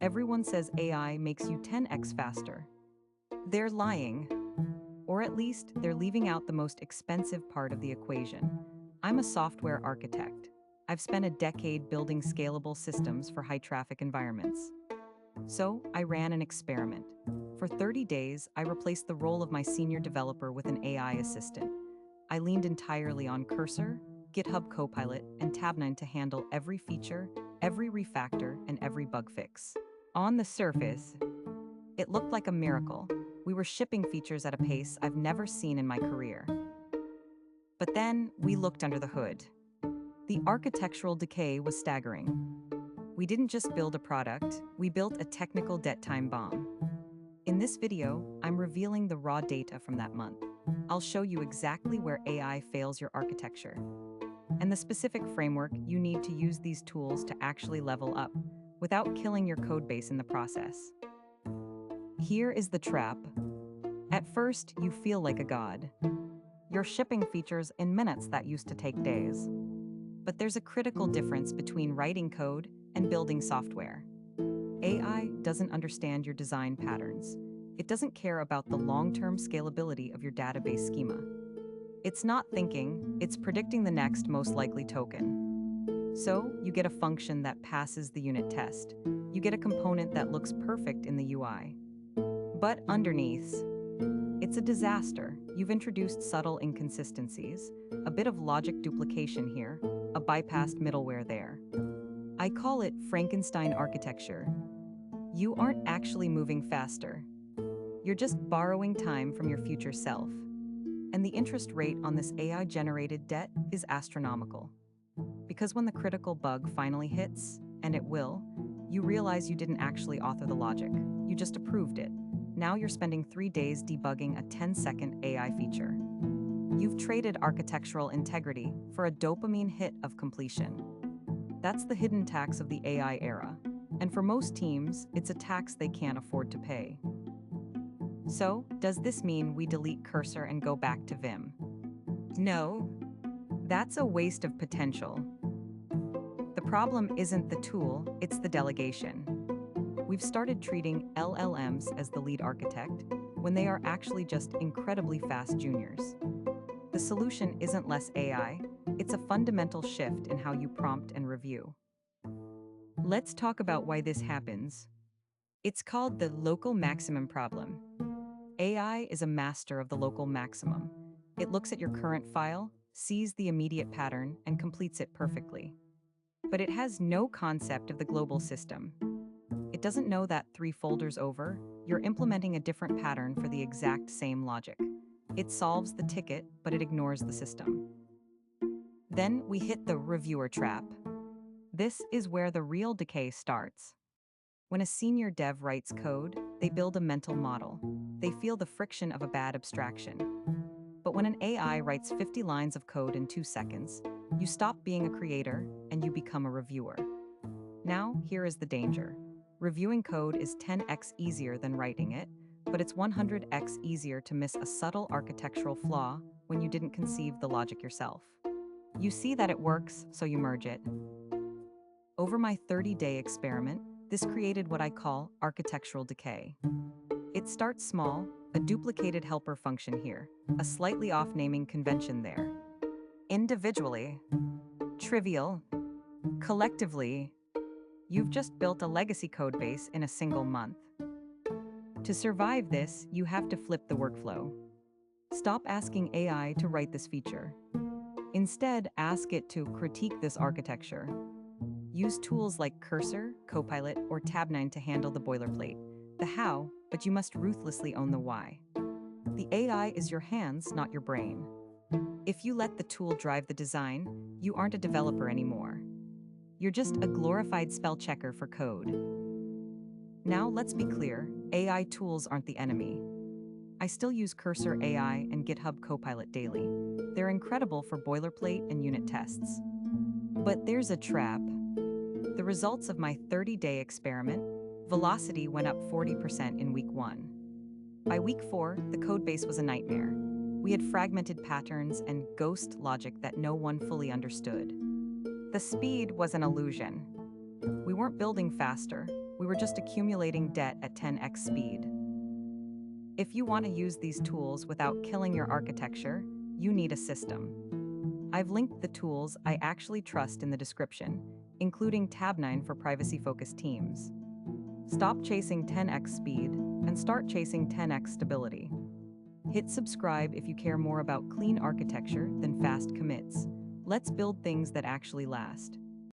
Everyone says AI makes you 10x faster. They're lying. Or at least, they're leaving out the most expensive part of the equation. I'm a software architect. I've spent a decade building scalable systems for high-traffic environments. So, I ran an experiment. For 30 days, I replaced the role of my senior developer with an AI assistant. I leaned entirely on Cursor, GitHub Copilot, and Tabnine to handle every feature, every refactor, and every bug fix. On the surface, it looked like a miracle. We were shipping features at a pace I've never seen in my career. But then, we looked under the hood. The architectural decay was staggering. We didn't just build a product, we built a technical debt time bomb. In this video, I'm revealing the raw data from that month. I'll show you exactly where AI fails your architecture, and the specific framework you need to use these tools to actually level up, without killing your codebase in the process. Here is the trap. At first, you feel like a god. You're shipping features in minutes that used to take days. But there's a critical difference between writing code and building software. AI doesn't understand your design patterns. It doesn't care about the long-term scalability of your database schema. It's not thinking, it's predicting the next most likely token. So, you get a function that passes the unit test. You get a component that looks perfect in the UI. But underneath, it's a disaster. You've introduced subtle inconsistencies, a bit of logic duplication here, a bypassed middleware there. I call it Frankenstein architecture. You aren't actually moving faster. You're just borrowing time from your future self. And the interest rate on this AI-generated debt is astronomical. Because when the critical bug finally hits, and it will, you realize you didn't actually author the logic. You just approved it. Now you're spending 3 days debugging a 10-second AI feature. You've traded architectural integrity for a dopamine hit of completion. That's the hidden tax of the AI era. And for most teams, it's a tax they can't afford to pay. So, does this mean we delete Cursor and go back to Vim? No. That's a waste of potential. The problem isn't the tool, it's the delegation. We've started treating LLMs as the lead architect when they are actually just incredibly fast juniors. The solution isn't less AI, it's a fundamental shift in how you prompt and review. Let's talk about why this happens. It's called the local maximum problem. AI is a master of the local maximum. It looks at your current file, sees the immediate pattern, and completes it perfectly. But it has no concept of the global system. It doesn't know that 3 folders over, you're implementing a different pattern for the exact same logic. It solves the ticket, but it ignores the system. Then we hit the reviewer trap. This is where the real decay starts. When a senior dev writes code, they build a mental model. They feel the friction of a bad abstraction. But when an AI writes 50 lines of code in 2 seconds, you stop being a creator and you become a reviewer. Now, here is the danger. Reviewing code is 10x easier than writing it, but it's 100x easier to miss a subtle architectural flaw when you didn't conceive the logic yourself. You see that it works, so you merge it. Over my 30-day experiment, this created what I call architectural decay. It starts small, a duplicated helper function here, a slightly off naming convention there. Individually, trivial, collectively, you've just built a legacy codebase in a single month. To survive this, you have to flip the workflow. Stop asking AI to write this feature. Instead, ask it to critique this architecture. Use tools like Cursor, Copilot, or Tabnine to handle the boilerplate, the how, but you must ruthlessly own the why. The AI is your hands, not your brain. If you let the tool drive the design, you aren't a developer anymore. You're just a glorified spell checker for code. Now, let's be clear, AI tools aren't the enemy. I still use Cursor AI and GitHub Copilot daily. They're incredible for boilerplate and unit tests. But there's a trap. The results of my 30-day experiment, velocity went up 40% in week 1. By week 4, the codebase was a nightmare. We had fragmented patterns and ghost logic that no one fully understood. The speed was an illusion. We weren't building faster, We were just accumulating debt at 10x speed. If you want to use these tools without killing your architecture, you need a system. I've linked the tools I actually trust in the description, including Tab 9 for privacy-focused teams. Stop chasing 10x speed and start chasing 10x stability. Hit subscribe if you care more about clean architecture than fast commits. Let's build things that actually last.